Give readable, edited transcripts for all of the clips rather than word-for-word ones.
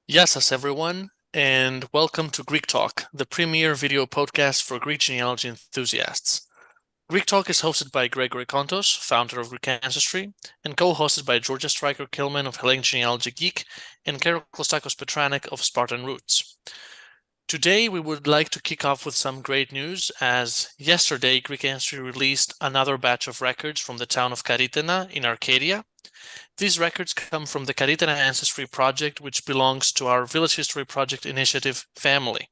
Yes, everyone, and welcome to Greek Talk, the premier video podcast for Greek genealogy enthusiasts. Greek Talk is hosted by Gregory Kontos, founder of Greek Ancestry, and co-hosted by Georgia Stryker-Kilman of Hellenic Genealogy Geek and Karys Petranik of Spartan Roots. Today, we would like to kick off with some great news, as yesterday Greek Ancestry released another batch of records from the town of Karytena in Arcadia. These records come from the Greek Ancestry project, which belongs to our Village History Project Initiative family.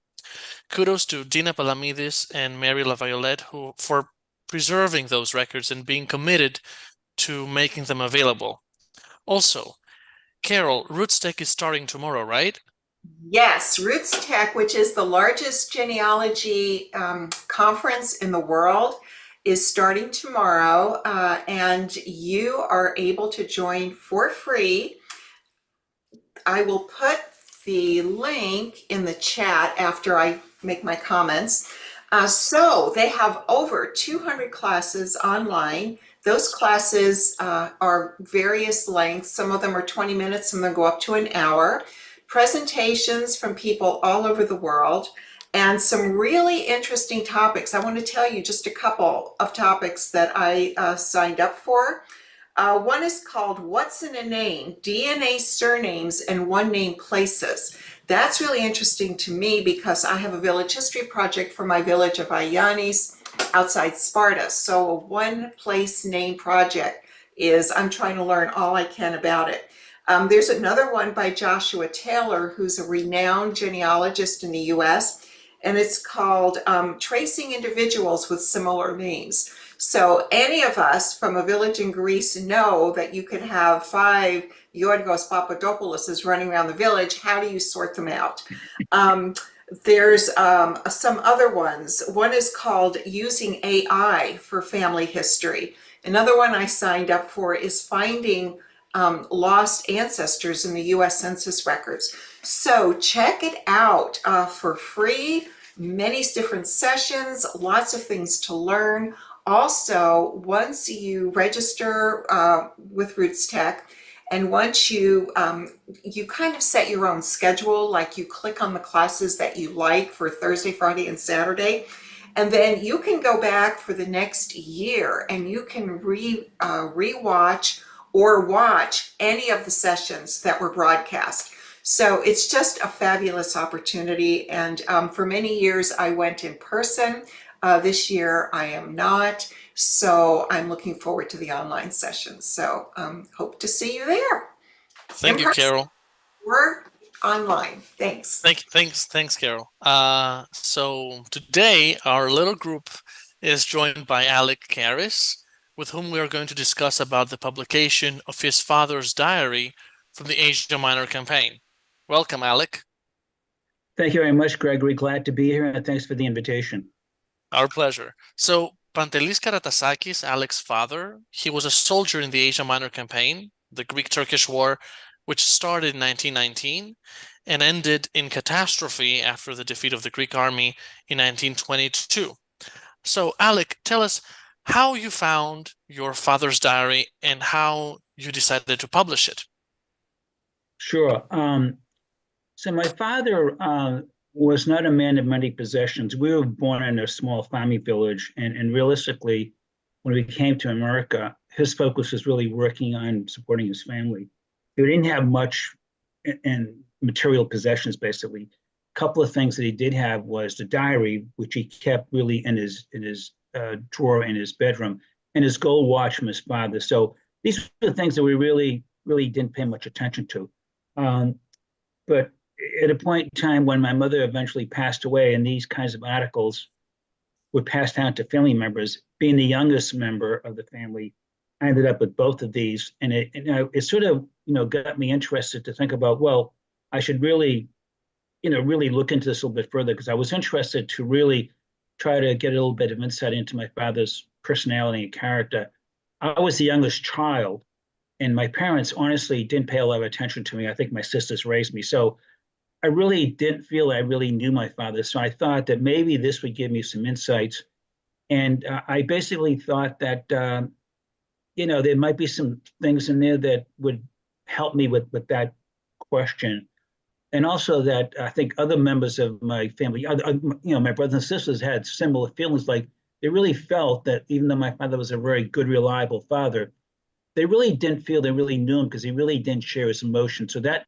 Kudos to Dina Palamidis and Mary LaViolette for preserving those records and being committed to making them available. Also, Carol, Roots Tech is starting tomorrow, right? Yes, Roots Tech, which is the largest genealogy conference in the world, is starting tomorrow, and you are able to join for free. I will put the link in the chat after I make my comments. So they have over 200 classes online. Those classes are various lengths. Some of them are 20 minutes, some of them go up to an hour. Presentations from people all over the world, and some really interesting topics. I want to tell you just a couple of topics that I signed up for. One is called What's in a Name? DNA Surnames and One Name Places. That's really interesting to me because I have a village history project for my village of Ioannis outside Sparta. So a one place name project is I'm trying to learn all I can about it. There's another one by Joshua Taylor, who's a renowned genealogist in the US, and it's called Tracing Individuals with Similar Names. So any of us from a village in Greece know that you could have 5 Yorgos Papadopouloses running around the village. How do you sort them out? There's some other ones. One is called Using AI for Family History. Another one I signed up for is Finding Lost Ancestors in the US Census Records. So check it out for free. Many different sessions, lots of things to learn. Also, once you register with Roots Tech, and once you kind of set your own schedule, like you click on the classes that you like for Thursday, Friday, and Saturday, and then you can go back for the next year and you can re-watch or watch any of the sessions that were broadcast. So it's just a fabulous opportunity. And for many years, I went in person. This year, I am not. So I'm looking forward to the online sessions. So hope to see you there. Thank you, Carol. Or online. Thanks. Thanks, Carol. So today, our little group is joined by Alec Karys, with whom we are going to discuss about the publication of his father's diary from the Asia Minor campaign. Welcome, Alec. Thank you very much, Gregory. Glad to be here, and thanks for the invitation. Our pleasure. So Pantelis Karatasakis, Alec's father, he was a soldier in the Asia Minor campaign, the Greek-Turkish War, which started in 1919 and ended in catastrophe after the defeat of the Greek army in 1922. So Alec, tell us how you found your father's diary and how you decided to publish it. Sure. So my father was not a man of many possessions. We were born in a small farming village, and realistically, when we came to America, his focus was really working on supporting his family. He didn't have much in material possessions, basically. A couple of things that he did have was the diary, which he kept really in his drawer in his bedroom, and his gold watch from his father. So these were the things that we really didn't pay much attention to. But at a point in time when my mother eventually passed away, and these kinds of articles were passed down to family members, being the youngest member of the family, I ended up with both of these, and it sort of got me interested to think about, well, I should really look into this a little bit further, because I was interested to really try to get a little bit of insight into my father's personality and character. I was the youngest child, and my parents honestly didn't pay a lot of attention to me. I think my sisters raised me. So I really didn't feel I really knew my father. So I thought that maybe this would give me some insights. And I basically thought that, there might be some things in there that would help me with that question. and also that I think other members of my family, my brothers and sisters had similar feelings. Like they really felt that even though my father was a very good, reliable father, they really didn't feel they really knew him because he really didn't share his emotions. So that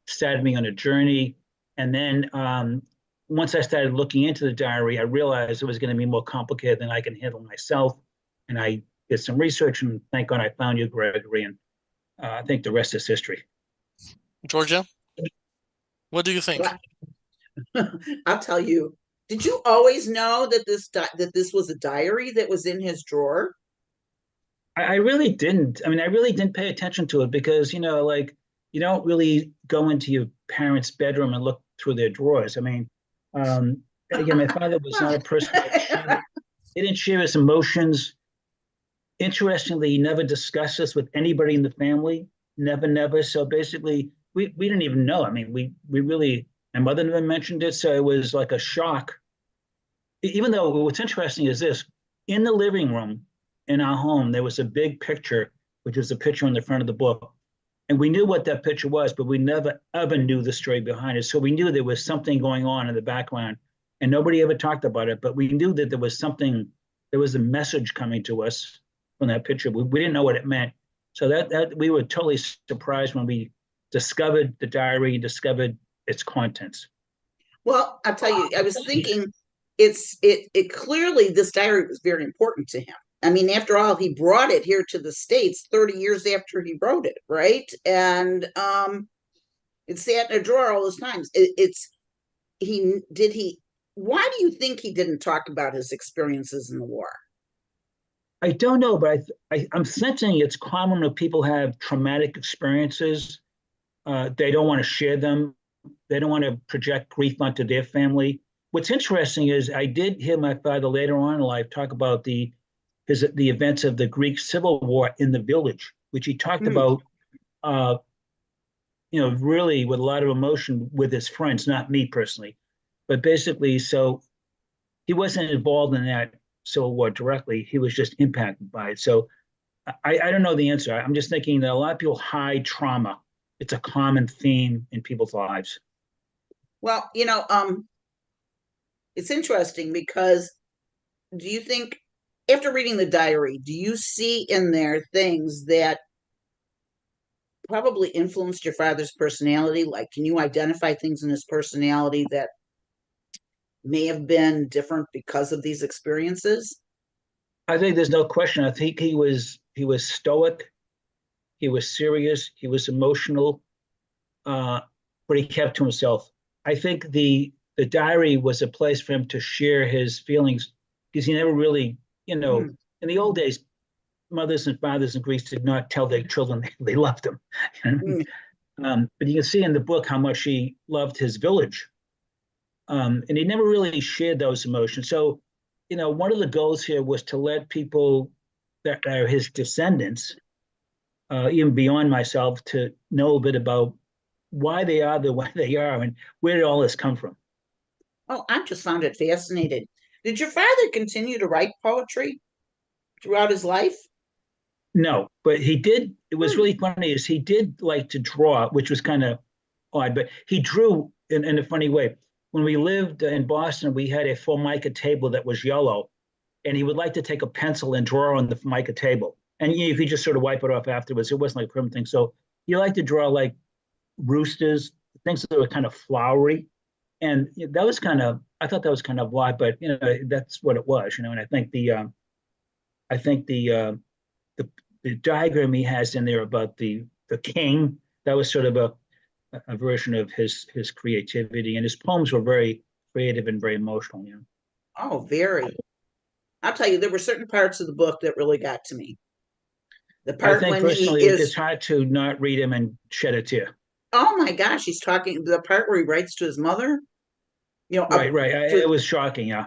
started me on a journey. And then once I started looking into the diary, I realized it was going to be more complicated than I can handle myself. And I did some research, and thank God I found you, Gregory. And I think the rest is history. Georgia, what do you think? I'll tell you. Did you always know that this was a diary that was in his drawer? I really didn't. I mean, I really didn't pay attention to it because, like you don't really go into your parents' bedroom and look through their drawers. I mean, again, my father was not a person he didn't share his emotions. Interestingly, he never discussed this with anybody in the family. Never, never. So basically, we didn't even know. I mean, we really, my mother never mentioned it. So it was like a shock. Even though what's interesting is this, in the living room in our home, there was a big picture, which was a picture on the front of the book. And we knew what that picture was, but we never ever knew the story behind it. So we knew there was something going on in the background, and nobody ever talked about it. But we knew that there was something, there was a message coming to us from that picture. We didn't know what it meant. So that we were totally surprised when we discovered the diary, discovered its contents. Well, I'll tell you, I was thinking it clearly this diary was very important to him. I mean, after all, he brought it here to the States 30 years after he wrote it, right? And it sat in a drawer all those times. Why do you think he didn't talk about his experiences in the war? I don't know, but I'm sensing it's common when people have traumatic experiences. They don't want to share them. They don't want to project grief onto their family. What's interesting is I did hear my father later on in life talk about the events of the Greek Civil War in the village, which he talked about, really with a lot of emotion with his friends, not me personally, but basically, so he wasn't involved in that Civil War directly. He was just impacted by it. So I don't know the answer. I'm just thinking that a lot of people hide trauma. It's a common theme in people's lives. Well, it's interesting because do you think, after reading the diary, do you see in there things that probably influenced your father's personality? Like, can you identify things in his personality that may have been different because of these experiences? I think there's no question. I think he was stoic, he was serious, he was emotional, but he kept to himself. I think the diary was a place for him to share his feelings because he never really, in the old days, mothers and fathers in Greece did not tell their children they loved them. But you can see in the book how much he loved his village. And he never really shared those emotions. So, one of the goals here was to let people that are his descendants, even beyond myself, to know a bit about why they are the way they are and where did all this come from. Oh, I just found it fascinating. Did your father continue to write poetry throughout his life? No, but he did. It was really funny is he did like to draw, which was kind of odd, but he drew in a funny way. When we lived in Boston, we had a Formica table that was yellow, and he would like to take a pencil and draw on the Formica table. And you could just sort of wipe it off afterwards. It wasn't like a permanent thing. So he liked to draw like roosters, things that were kind of flowery. And that was I thought that was kind of odd, but that's what it was, and I think the diagram he has in there about the king, that was sort of a version of his creativity, and his poems were very creative and very emotional. Oh, very. I'll tell you, there were certain parts of the book that really got to me. The I part think when he personally, is, it's hard to not read him and shed a tear. oh my gosh, he's talking, the part where he writes to his mother, Right. It was shocking. Yeah.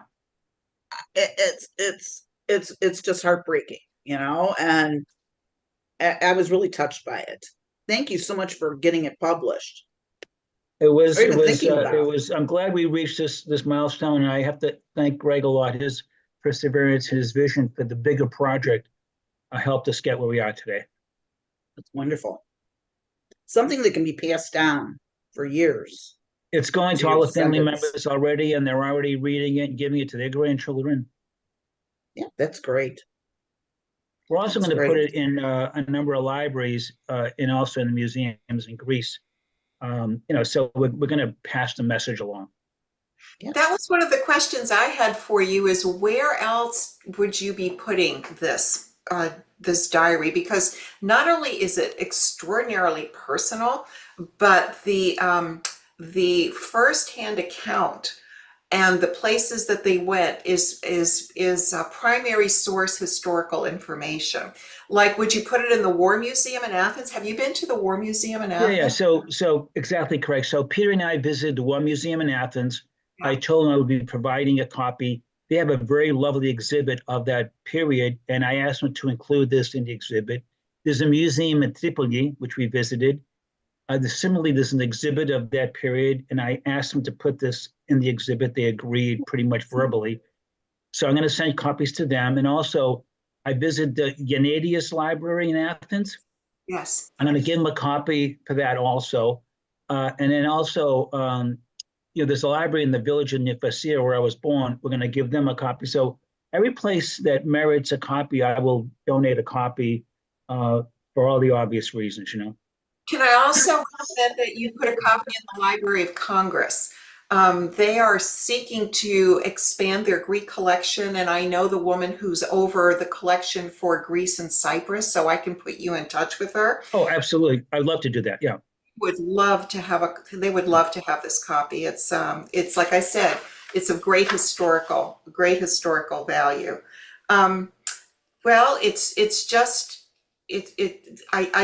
it's just heartbreaking, and I was really touched by it. Thank you so much for getting it published. It was. Or It even was. thinking It about. was. I'm glad we reached this milestone, and I have to thank Greg a lot. His perseverance, his vision for the bigger project, helped us get where we are today. It's wonderful. Something that can be passed down for years. It's going to to your all the family descendants. members already, and they're already reading it and giving it to their grandchildren. Yeah, that's great. We're also That's going to great. put it in a number of libraries and also in the museums in Greece. So we're going to pass the message along. Yeah. That was one of the questions I had for you is where else would you be putting this diary? Because not only is it extraordinarily personal, but the firsthand account and the places that they went is a primary source historical information. Like, would you put it in the War Museum in Athens? Have you been to the War Museum in Yeah. Athens? So exactly correct. So Peter and I visited the War Museum in Athens. I Yeah. told them I would be providing a copy. They have a very lovely exhibit of that period, and I asked them to include this in the exhibit. There's a museum in Tripoli, which we visited. Similarly, there's an exhibit of that period, and I asked them to put this in the exhibit. They agreed pretty much verbally. So I'm going to send copies to them. And also, I visited the Yanadius Library in Athens. Yes. I'm going to give them a copy for that also. And then also, there's a library in the village of Nymfasia where I was born. We're going to give them a copy. So every place that merits a copy, I will donate a copy for all the obvious reasons. Can I also recommend that you put a copy in the Library of Congress? They are seeking to expand their Greek collection, and I know the woman who's over the collection for Greece and Cyprus, so I can put you in touch with her. Oh, absolutely. I'd love to do that. Yeah. They would love to have this copy. It's like I said, it's of great historical value. Um, well, I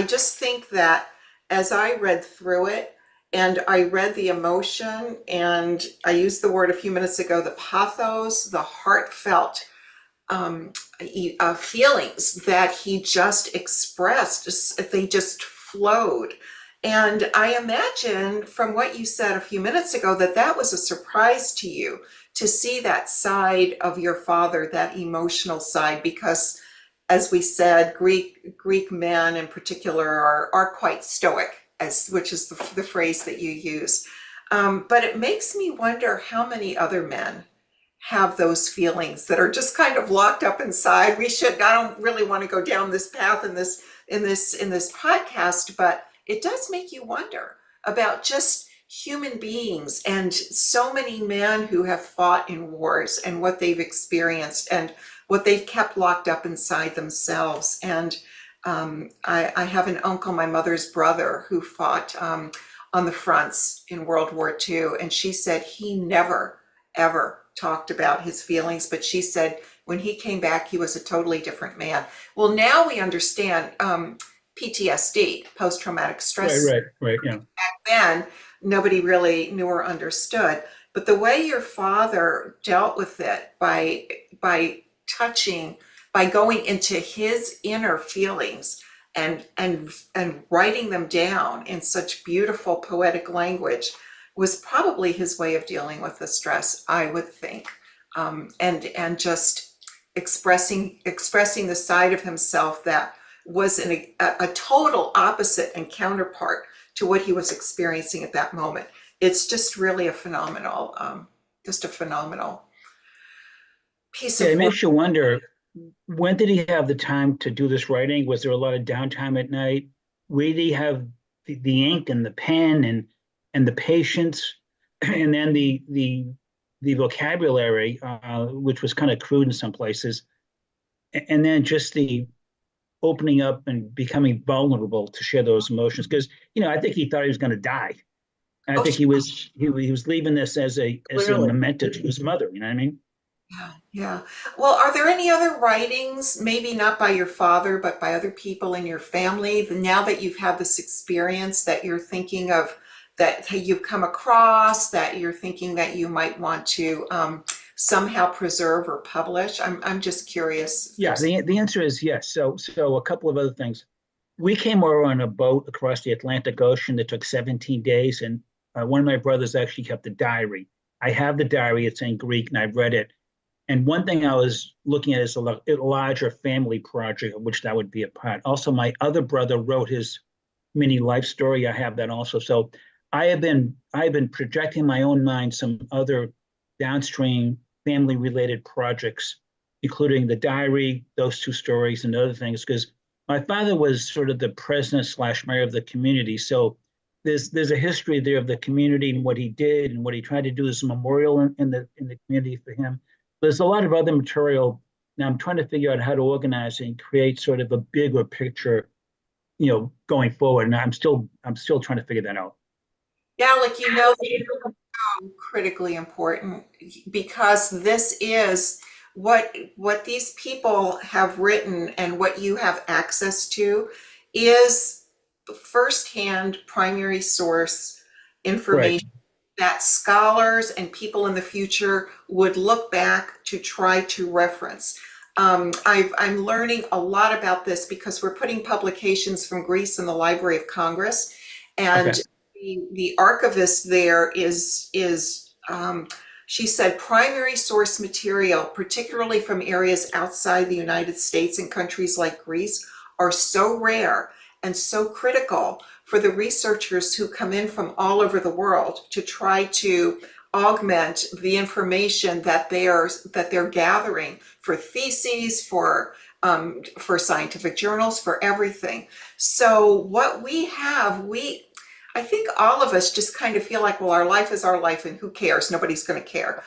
just think that as I read through it and I read the emotion and I used the word a few minutes ago, the pathos, the heartfelt feelings that he just expressed, they just flowed. And I imagine from what you said a few minutes ago that that was a surprise to you to see that side of your father, that emotional side, because as we said, Greek men in particular are quite stoic, which is the phrase that you use. But it makes me wonder how many other men have those feelings that are just kind of locked up inside. I don't really want to go down this path in this podcast, but it does make you wonder about just human beings and so many men who have fought in wars and what they've experienced and what they've kept locked up inside themselves. And I have an uncle, my mother's brother, who fought on the fronts in World War II, and she said he never, ever talked about his feelings, but she said when he came back, he was a totally different man. Well, now we understand PTSD, post-traumatic stress. Right. Yeah. Back then, nobody really knew or understood. But the way your father dealt with it by touching, by going into his inner feelings and writing them down in such beautiful poetic language was probably his way of dealing with the stress, I would think. And just expressing the side of himself that was a total opposite and counterpart to what he was experiencing at that moment. It's just really a phenomenal piece Yeah, of it work. makes you wonder, when did he have the time to do this writing? Was there a lot of downtime at night? Where did he have the ink and the pen and the patience, and then the vocabulary, which was kind of crude in some places, and then just the opening up and becoming vulnerable to share those emotions? Because I think he thought he was going to die. And I Oh, think he was leaving this as a Clearly. memento to his mother. You know what I mean? yeah, yeah. Well, are there any other writings, maybe not by your father, but by other people in your family, now that you've had this experience that you're thinking of, that you've come across, that you're thinking that you might want to somehow preserve or publish? I'm just curious if Yeah, there's. the answer is yes. So a couple of other things. We came over on a boat across the Atlantic Ocean that took 17 days, and one of my brothers actually kept a diary. I have the diary; it's in Greek, and I've read it. And one thing I was looking at is a larger family project, of which that would be a part. Also, my other brother wrote his mini life story. I have that also. So I've been projecting my own mind some other downstream family related projects, including the diary, those two stories, and other things, because my father was sort of the president slash mayor of the community. So there's a history there of the community and what he did and what he tried to do as a memorial in the community for him. There's a lot of other material. Now I'm trying to figure out how to organize it and create sort of a bigger picture, going forward. And I'm still trying to figure that out. Alec, you know that you're so critically important because this is what these people have written and what you have access to is firsthand primary source Right. information that scholars and people in the future would look back to try to reference. I'm learning a lot about this because we're putting publications from Greece in the Library of Congress, and Okay. the archivist there she said primary source material, particularly from areas outside the United States and countries like Greece, are so rare and so critical for the researchers who come in from all over the world to try to augment the information that they're gathering for theses, for scientific journals, for everything. So what we have, I think all of us just kind of feel like, well, our life is our life and who cares? Nobody's going to care.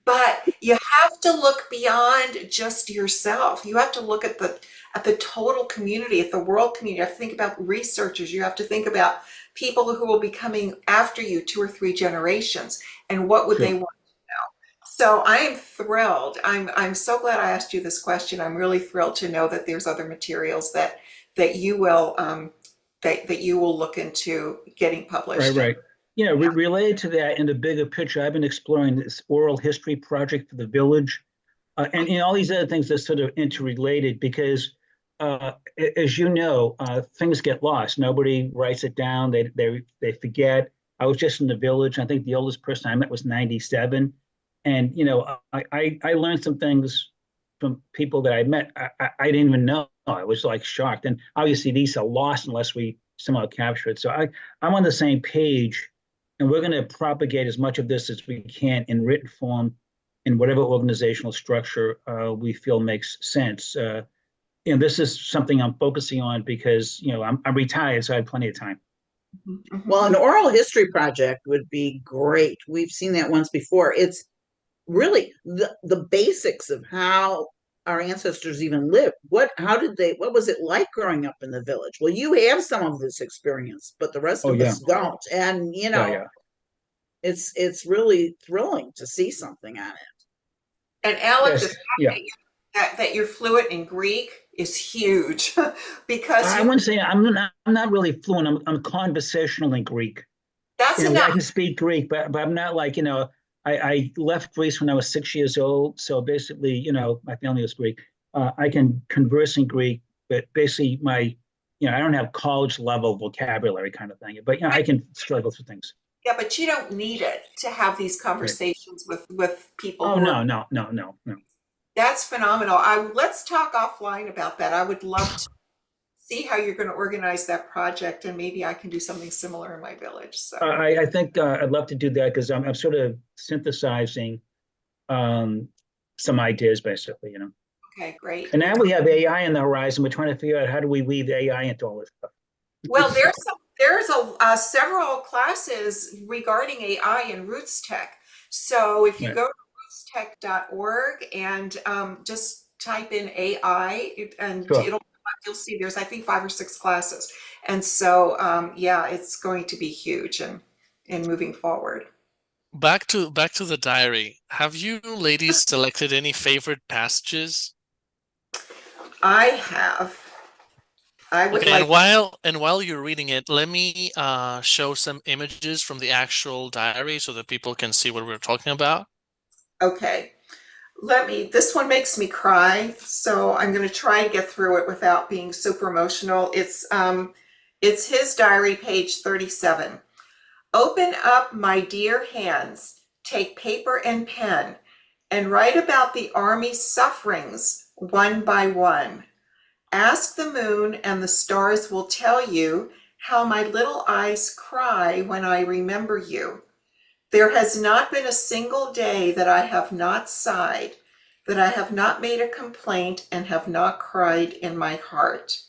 But you have to look beyond just yourself. You have to look at the total community, at the world community. You have to think about researchers. You have to think about people who will be coming after you 2 or 3 generations, and what would they Sure. want. So I am thrilled. I'm so glad I asked you this question. I'm really thrilled to know that there's other materials that you will that you will look into getting Right, published. right. Related to that in the bigger picture, I've been exploring this oral history project for the village, and all these other things that sort of interrelated because, as you know, things get lost. Nobody writes it down. They forget. I was just in the village. I think the oldest person I met was 97, and I learned some things from people that I met. I didn't even know. I was like shocked, and obviously these are lost unless we somehow capture it. So I'm on the same page, and we're going to propagate as much of this as we can in written form in whatever organizational structure we feel makes sense. This is something I'm focusing on because I'm retired, so I have plenty of time. Mhm. Well, an oral history project would be great. We've seen that once before. It's really the basics of how our ancestors even lived. What was it like growing up in the village? Well, you have some of this experience, but the rest Oh of yeah, us don't. And yeah, yeah. it's really thrilling to see something on it. And Alec, the Yes, fact yeah. that you're fluent in Greek is huge because I you wouldn't say I'm not really fluent. I'm conversational in Greek. that's I enough. can speak Greek, but I'm not like, I left Greece when I was 6 years old. So basically, my family was Greek. I can converse in Greek, but basically I don't have college level vocabulary kind of thing. But, I can struggle through things. Yeah, but you don't need it to have these Right. conversations with people Oh, who are. no, no, no, no, no. That's phenomenal. Let's talk offline about that. I would love to see how you're going to organize that project, and maybe I can do something similar in my village. So, I think I'd love to do that because I'm sort of synthesizing um, some ideas, basically. okay, great. And now we have AI in the horizon. We're trying to figure out how do we weave AI into all this stuff. Well, there's several classes regarding AI in Roots Tech. So if you Right. go to rootstech.org and just type in AI, and Sure. you'll see there's I think 5 or 6 classes, and so yeah, it's going to be huge and in moving forward. Back to the diary. Have you ladies selected any favorite passages? I have. I would Okay, and like. while you're reading it, let me show some images from the actual diary so that people can see what we're talking about. Okay. This one makes me cry, so I'm going to try and get through it without being super emotional. It's his diary, page 37. Open up, my dear hands, take paper and pen, and write about the army's sufferings one by one. Ask the moon and the stars will tell you how my little eyes cry when I remember you. There has not been a single day that I have not sighed, that I have not made a complaint and have not cried in my heart.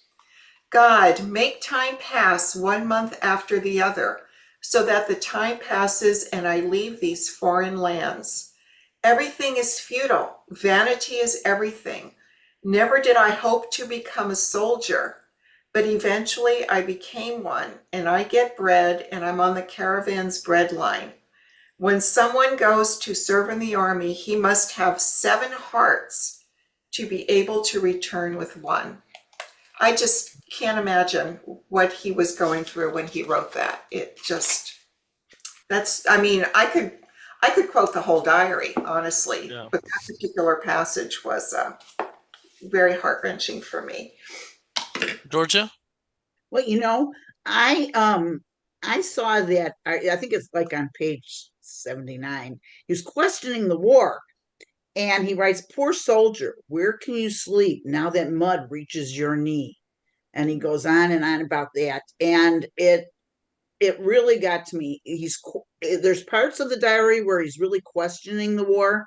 God, make time pass 1 month after the other, so that the time passes and I leave these foreign lands. Everything is futile. Vanity is everything. Never did I hope to become a soldier, but eventually I became one, and I get bread, and I'm on the caravan's bread line. When someone goes to serve in the army, he must have 7 hearts to be able to return with one. I just can't imagine what he was going through when he wrote that. I mean, I could quote the whole diary, honestly, Yeah. but that particular passage was very heart-wrenching for me. Georgia? Well, I saw that, I think it's like on page 79. He was questioning the war, and he writes, "Poor soldier, where can you sleep now that mud reaches your knee?" And he goes on and on about that, and it really got to me. There's parts of the diary where he's really questioning the war,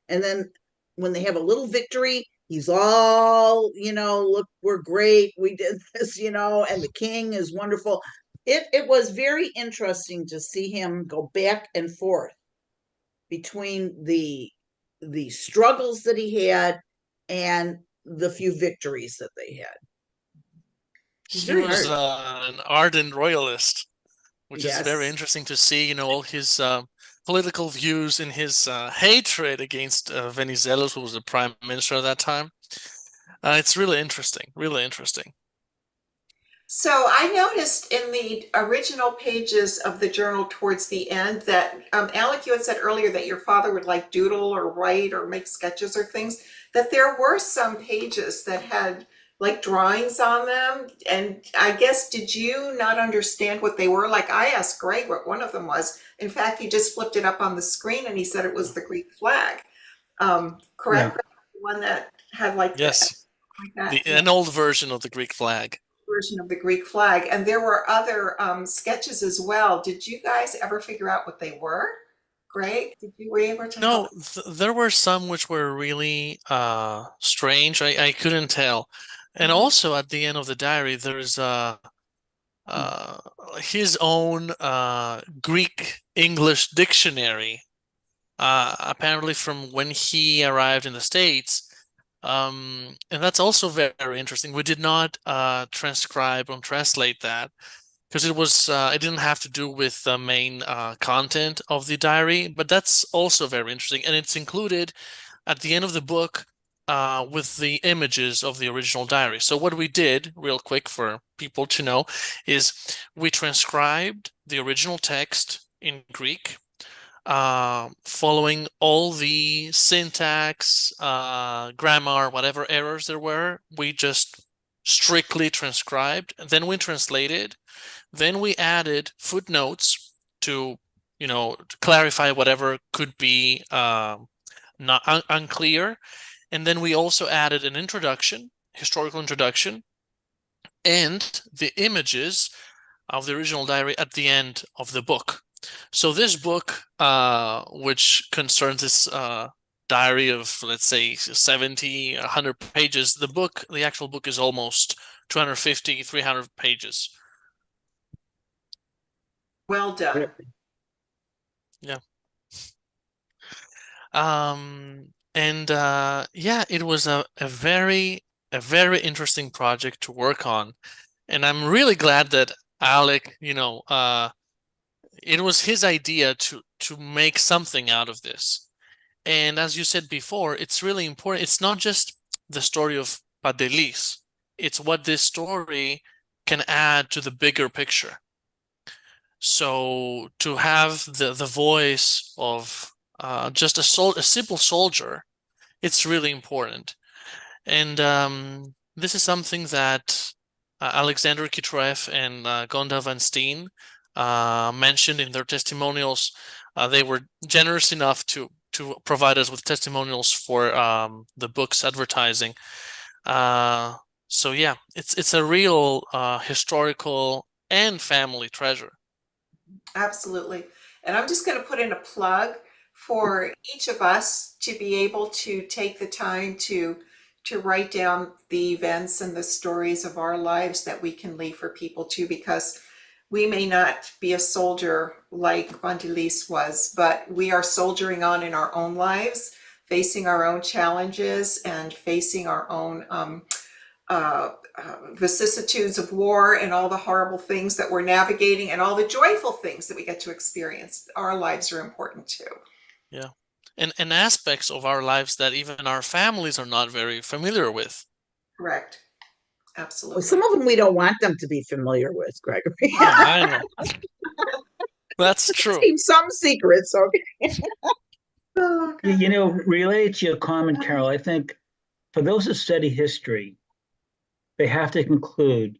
and then when they have a little victory, he's all, look, we're great, we did this, and the king is wonderful. It was very interesting to see him go back and forth between the struggles that he had and the few victories that they had. It's He very was hard. an ardent royalist, which is very Yes. interesting to see, all his political views and his hatred against Venizelos, who was the prime minister at that time. It's really interesting, really interesting. So I noticed in the original pages of the journal towards the end that, Alec, you had said earlier that your father would like doodle or write or make sketches or things, that there were some pages that had like drawings on them. And I guess, did you not understand what they were? Like I asked Greg what one of them was. In fact, he just flipped it up on the screen and he said it was the Greek flag. Yeah. Correct? Greg? The one that had like the, Yes, like that. Yeah. an old version of the Greek flag. Version of the Greek flag. And there were other sketches as well. Did you guys ever figure out what they were? Greg, were you able to help? No, there were some which were really strange. I couldn't tell. And Mhm. also at the end of the diary, there's uh, his own Greek English dictionary, apparently from when he arrived in the States. And that's also very interesting. We did not transcribe or translate that because it didn't have to do with the main content of the diary, but that's also very interesting, and it's included at the end of the book with the images of the original diary. So what we did, real quick for people to know, is we transcribed the original text in Greek, following all the syntax, grammar, whatever errors there were. We just strictly transcribed, and then we translated. Then we added footnotes to, to clarify whatever could be not unclear. And then we also added an introduction, historical introduction, and the images of the original diary at the end of the book. So this book, which concerns this diary of, let's say, 70, 100 pages, the actual book is almost 250, 300 pages. Well done. Yeah. And yeah, it was a very interesting project to work on. And I'm really glad that Alec, it was his idea to make something out of this. And as you said before, it's really important. It's not just the story of Pantelis. It's what this story can add to the bigger picture. So to have the voice of just a simple soldier, it's really important. And this is something that Alexander Kitreff and Gonda Van Steen mentioned in their testimonials. They were generous enough to provide us with testimonials for the book's advertising. So yeah, it's a real historical and family treasure. Absolutely. And I'm just going to put in a plug for each of us to be able to take the time to write down the events and the stories of our lives that we can leave for people too, because we may not be a soldier like Pantelis was, but we are soldiering on in our own lives, facing our own challenges and facing our own vicissitudes of war and all the horrible things that we're navigating and all the joyful things that we get to experience. Our lives are important too. Yeah. And aspects of our lives that even our families are not very familiar with. Correct. Well, Absolutely. some of them we don't want them to be familiar with, Gregory. Yeah, I know. That's true. Keep some secrets, okay? Oh, God. You know, related to your comment, Carol, I think for those who study history, they have to conclude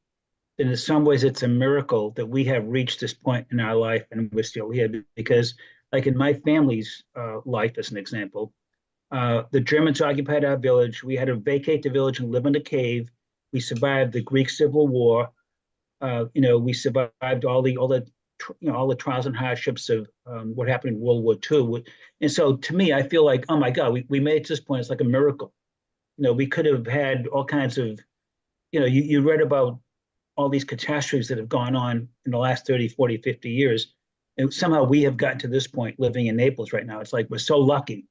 that in some ways it's a miracle that we have reached this point in our life and we're still here. Because, like in my family's life, as an example, the Germans occupied our village. We had to vacate the village and live in a cave. We survived the Greek Civil War. We survived all the trials and hardships of what happened in World War II. And so, to me, I feel like, oh my God, we made it to this point. It's like a miracle. We could have had all kinds of, you read about all these catastrophes that have gone on in the last 30, 40, 50 years. And somehow we have gotten to this point living in Naples right now. It's like we're so lucky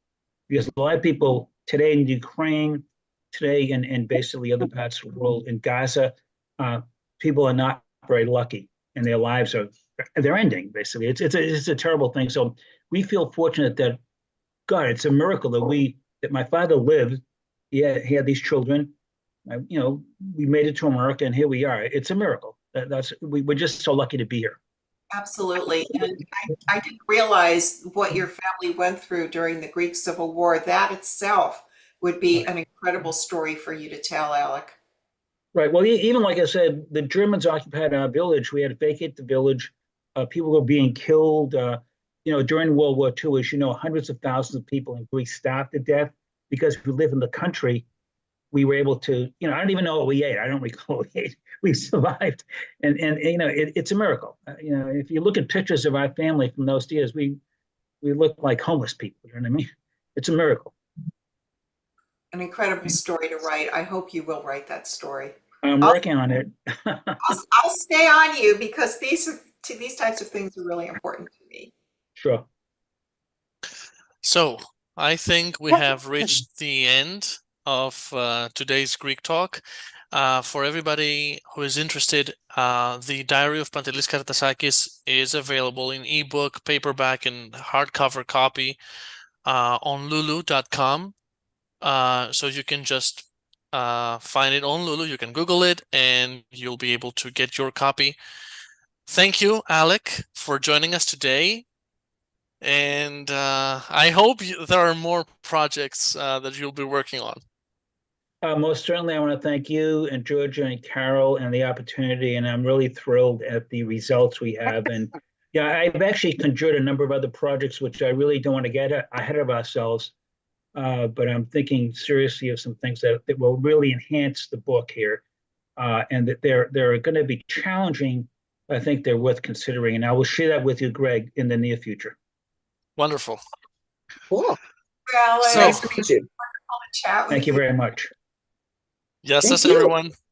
because a lot of people today in Ukraine, today in basically other parts of the world, in Gaza, people are not very lucky and their lives they're ending basically. It's a terrible thing. So we feel fortunate that, God, it's a miracle that my father lived. He had these children. We made it to America, and here we are. It's a miracle. We're just so lucky to be here. Absolutely. And I didn't realize what your family went through during the Greek Civil War. That itself would be an incredible story for you to tell, Alec. Right. Well, even like I said, the Germans occupied our village. We had to vacate the village. People were being killed. During World War II, as you know, hundreds of thousands of people in Greece starved to death because we live in the country. We were able to, I don't even know what we ate. I don't recall what we ate. We survived, and it's a miracle. If you look at pictures of our family from those years, we look like homeless people. You know what I mean? It's a miracle. An incredible story to write. I hope you will write that story. I'm I'll, working on it. I'll stay on you because these types of things are really important to me. Sure. So I think we have reached the end of today's Greek talk. For everybody who is interested, the Diary of Pantelis Karatasakis is available in ebook, paperback, and hardcover copy on lulu.com. So you can just find it on Lulu. You can Google it and you'll be able to get your copy. Thank you, Alec, for joining us today. And I hope there are more projects that you'll be working on. Most certainly, I want to thank you and Georgia and Carol and the opportunity. And I'm really thrilled at the results we have. And yeah, I've actually conjured a number of other projects, which I really don't want to get ahead of ourselves. But I'm thinking seriously of some things that will really enhance the book here, and that they're going to be challenging. I think they're worth considering, and I will share that with you, Greg, in the near future. Wonderful. Cool. Alex, So, Nice to meet you. chat with Thank you very much. yes, Thank that's you. everyone.